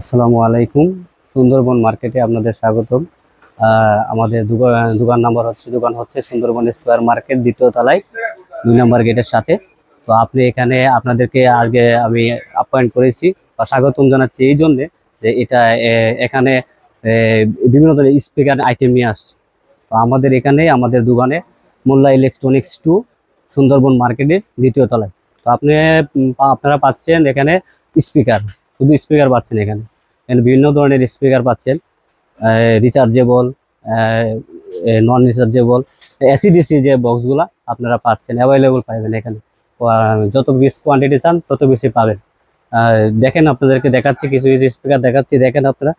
আসসালামু আলাইকুম। সুন্দরবন মার্কেটে আপনাদের স্বাগতম। আমাদের দোকান নাম্বার হচ্ছে সুন্দরবন স্কোয়ার মার্কেট, দ্বিতীয় তলায় 2 নম্বর গেটের সাথে। তো আপনি এখানে আপনাদেরকে আগে আমি অ্যাপয়েন্ট করেছি বা স্বাগতম জানাচ্ছি এই জন্যে যে এখানে এ, বিভিন্ন ধরনের স্পিকার আইটেম নিয়ে আসছে। তো আমাদের এখানে আমাদের দোকানে মোল্লা ইলেকট্রনিক্স 2 সুন্দরবন মার্কেটের দ্বিতীয় তলায়। তো আপনারা পাচ্ছেন এখানে স্পিকার, শুধু স্পিকার পাচ্ছেন এখানে। এখানে বিভিন্ন ধরনের স্পিকার পাচ্ছেন, রিচার্জেবল, নন রিচার্জেবল, এসিডিসি যে বক্সগুলা আপনারা পাচ্ছেন, অ্যাভেলেবল পাবেন এখানে। যত বেশি কোয়ান্টিটি চান তত বেশি পাবেন। দেখেন, আপনাদেরকে দেখাচ্ছি কিছু কিছু স্পিকার দেখাচ্ছি, দেখেন আপনারা।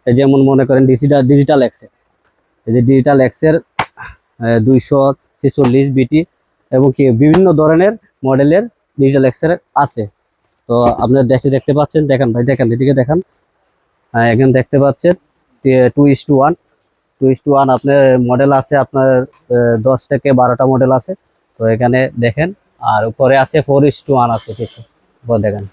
যেমন মনে করেন ডিজিটাল এক্সের, এই যে ডিজিটাল এক্সের 246 বিটি এবং কি বিভিন্ন ধরনের মডেলের ডিজিটাল এক্সের আছে। তো আপনারা দেখতে পাচ্ছেন, দেখেন ভাই, দেখেন এদিকে দেখান। এখানে দেখতে পাচ্ছেন 2:1, 2:1 আপনার মডেল আছে, আপনার 10 থেকে 12টা মডেল আছে। তো এখানে দেখেন, আর উপরে আছে 4:1 আছে কিছু, উপরে দেখেন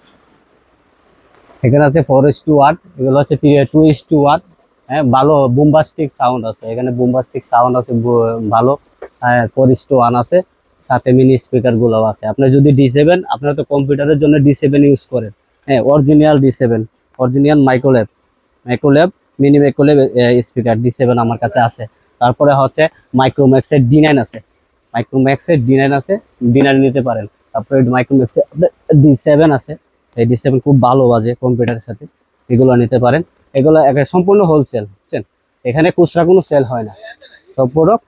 এখানে আছে 4:1, এগুলো হচ্ছে 2:1। হ্যাঁ, ভালো বুম্বাস্টিক সাউন্ড আছে এখানে, বুম্বাস্টিক সাউন্ড আছে ভালো। 4:1 আছে, সাথে মিনি স্পিকার গুলো আছে। আপনার যদি D7, আপনারা তো কম্পিউটারের জন্য D7 ইউজ করেন। হ্যাঁ, original D7, original Microlab mini Microlab speaker D7 আমার কাছে আছে। তারপরে হচ্ছে মাইক্রোম্যাক্সের D9 আছে, D9 নিতে পারেন। তারপরে মাইক্রোম্যাক্সের D7 আছে, এই D7 খুব ভালো বাজে কম্পিউটারের সাথে, এগুলো নিতে পারেন। এগুলো সম্পূর্ণ হোলসেল, বুঝছেন? এখানে খুচরা কোনো সেল হয় না, সব প্রোডাক্ট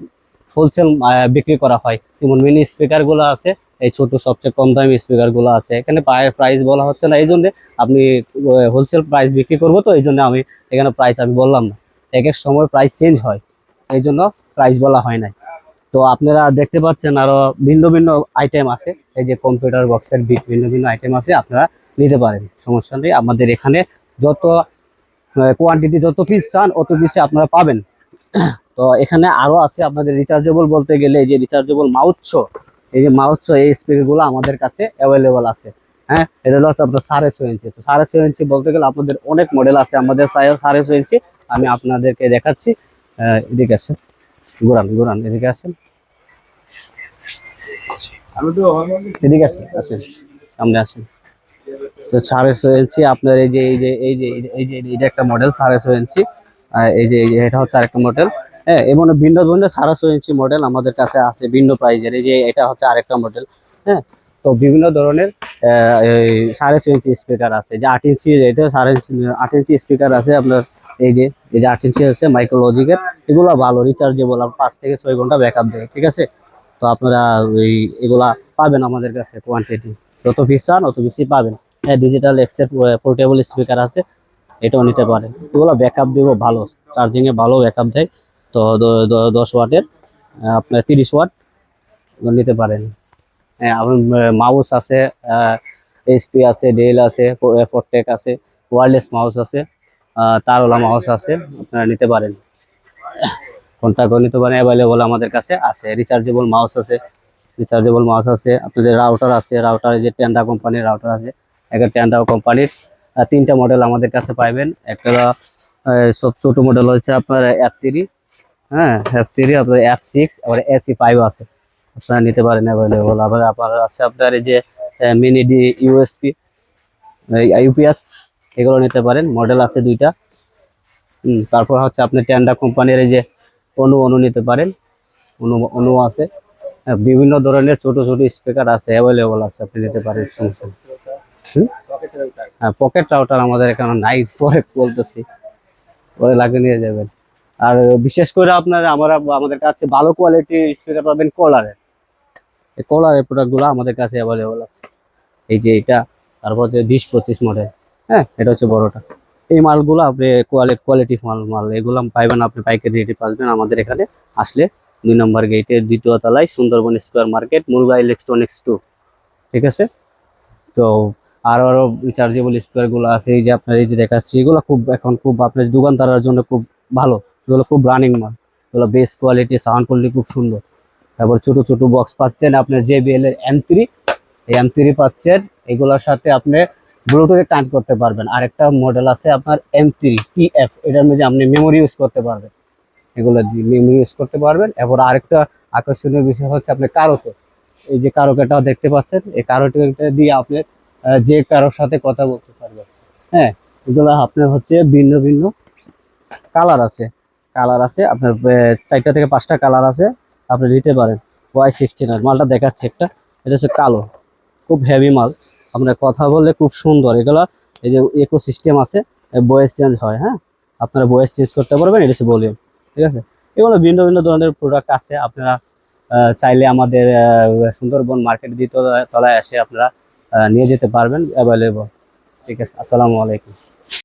হোলসেল বিক্রি করা হয়। যেমন মিনি স্পিকার গুলো আছে, এই ছোট সবচেয়ে কম দামি স্পিকার গুলো আছে এখানে। প্রাইস বলা হচ্ছে না, এই জন্য আপনি হোলসেল প্রাইস বিক্রি করবো, তো এই জন্য আমি এখানে প্রাইস আমি বললাম না। এক এক সময় প্রাইস চেঞ্জ হয়, এই জন্য প্রাইস বলা হয় নাই। তো আপনারা দেখতে পাচ্ছেন আরো ভিন্ন ভিন্ন আইটেম আছে, এই যে কম্পিউটার বক্সের ভিন্ন ভিন্ন আইটেম আছে, আপনারা নিতে পারেন, সমস্যা নেই। আমাদের এখানে যত কোয়ান্টিটি, যত পিস চান অত পিসে আপনারা পাবেন। তো এখানে আরো আছে আপনাদের রিচার্জেবল বলতে গেলে, এই যে রিচার্জেবল মাউথ, এই স্পিকার গুলো আমাদের কাছে অ্যাভেলেবল আছে। হ্যাঁ, এটা হচ্ছে আপনার 6.5 ইঞ্চি। তো 6.5 ইঞ্চি বলতে গেলে আপনাদের অনেক মডেল আছে আমাদের 6.5 ইঞ্চি। আমি আপনাদেরকে দেখাচ্ছি। এদিকে আছে, ঘুরান এদিকে আছেন, এদিকে আসেন, সামনে আসেন। তো 6.5 ইঞ্চি আপনার এই যে এটা একটা মডেল 6.5 ইঞ্চি। এটা হচ্ছে আরেকটা মডেল। হ্যাঁ, এবং ভিন্ন ভিন্ন 6.5 ইঞ্চি মডেল আমাদের কাছে আছে ভিন্ন প্রাইজের। এই যে এটা হচ্ছে আরেকটা মডেল। হ্যাঁ, তো বিভিন্ন ধরনের এই 6.5 ইঞ্চি স্পিকার আছে। যে 8 ইঞ্চি, এটা 8 ইঞ্চি স্পিকার আছে আপনার। এই যে 8 ইঞ্চি হচ্ছে মাইক্রোলজিকের, এগুলো ভালো রিচার্জেবল, আর 5 থেকে 6 ঘন্টা ব্যাকআপ দেয়, ঠিক আছে? তো আপনারা এগুলা পাবেন আমাদের কাছে কোয়ান্টিটি, যত পিস চান অত বেশি পাবেন। হ্যাঁ, ডিজিটাল এক্সের পোর্টেবল স্পিকার আছে, এটাও নিতে পারেন। এগুলো ব্যাকআপ দিব ভালো, চার্জিংয়ে ভালো ব্যাকআপ দেয়। তো 10 ওয়াটের, আপনার 30 ওয়াট নিতে পারেন। হ্যাঁ, আপনার মাউস আছে, এইচপি আছে, ডেল আছে, ফোরটেক আছে, ওয়্যারলেস মাউস আছে, তারওয়ালা মাউস আছে, আপনারা নিতে পারেন, কন্ট্যাক্ট করে নিতে পারেন। অ্যাভেলেবল আমাদের কাছে আছে। রিচার্জেবল মাউস আছে, আপনাদের রাউটার আছে, রাউটারে যে টেন্ডা কোম্পানির রাউটার আছে, একটা টেন্ডা কোম্পানির 3টা মডেল আমাদের কাছে পাইবেন। একটা সব ছোট মডেল হচ্ছে আপনার F3, হ্যাঁ F3, আপনার F6, আবার SE5 আছে, আপনারা নিতে পারেন অ্যাভেলেবল। আবার আপনার আছে আপনার এই যে মিনি ডি ইউএসপি, ইউপিএস, এগুলো নিতে পারেন, মডেল আছে 2টা। তারপর হচ্ছে আপনি টেন্ডা কোম্পানির এই যে অনু নিতে পারেন, অনু আছে। বিভিন্ন ধরনের ছোট ছোট স্পিকার আছে, অ্যাভেলেবল আছে, আপনি নিতে পারেন, সমস্যা নেই। হ্যাঁ, পকেট রাউটার আমাদের এখানে নাই, পরে বলতেছি, পরে লাগিয়ে নিয়ে যাবেন। আর বিশেষ করে আপনার আমাদের কাছে ভালো কোয়ালিটির স্পিকার পাবেন কলারের প্রোডাক্টগুলো আমাদের কাছে অ্যাভেলেবল আছে। এই যে এটা, তারপর যে 20-25 মডেল, হ্যাঁ এটা হচ্ছে বড়টা। এই মালগুলো আপনি কোয়ালিটি মাল এগুলো পাইবেন, আপনি পাইকারি রেটে পাবেন আমাদের এখানে আসলে। 2 নম্বর গেটের দ্বিতীয় তলায় সুন্দরবন স্কোয়ার মার্কেট, মুরগা ইলেকট্রনিক্স 2, ঠিক আছে? তো আরো রিচার্জেবল স্পিকার গুলো আছে, এই যে আপনার এই যে দেখাচ্ছি, এগুলো এখন খুব আপনার দোকানদারের জন্য খুব ভালো, এগুলো খুব রানিং মাল, এগুলো বেস্ট কোয়ালিটি, সাউন্ড কোয়ালিটি খুব সুন্দর। তারপর ছোট ছোট বক্স পাচ্ছেন আপনার JBL এর M3, এই M3 পাচ্ছেন। এগুলোর সাথে আপনি ব্লুটুথে কানেক্ট করতে পারবেন। আরেকটা মডেল আছে আপনার M3TF, এটার মধ্যে আপনি মেমোরি ইউজ করতে পারবেন, এগুলো দিয়ে মেমোরি ইউজ করতে পারবেন। এরপর আরেকটা আকর্ষণীয় বিষয় হচ্ছে আপনি কারোকে, এই যে কারোকেটা দেখতে পাচ্ছেন, এই কারোটা দিয়ে আপনি যে কারোর সাথে কথা বলতে পারবেন। হ্যাঁ, এগুলো আপনার হচ্ছে ভিন্ন ভিন্ন কালার আছে, আপনার 4টা থেকে 5টা কালার আছে, আপনি নিতে পারেন। Y16 মালটা দেখাচ্ছে একটা, এটা হচ্ছে কালো, খুব হেভি মাল, আপনার কথা বললে খুব সুন্দর এগুলা। এই যে ইকো সিস্টেম আছে, ভয়েস চেঞ্জ হয়, হ্যাঁ, আপনারা ভয়েস চেঞ্জ করতে পারবেন, এটা হচ্ছে ভলিউম। ঠিক আছে, এগুলো ভিন্ন ভিন্ন ধরনের প্রোডাক্ট আছে। আপনারা চাইলে আমাদের সুন্দরবন মার্কেট দ্বিতীয় তলায় এসে আপনারা নিয়ে যেতে পারবেন, অ্যাভেলেবল। ঠিক আছে, আসসালামু আলাইকুম।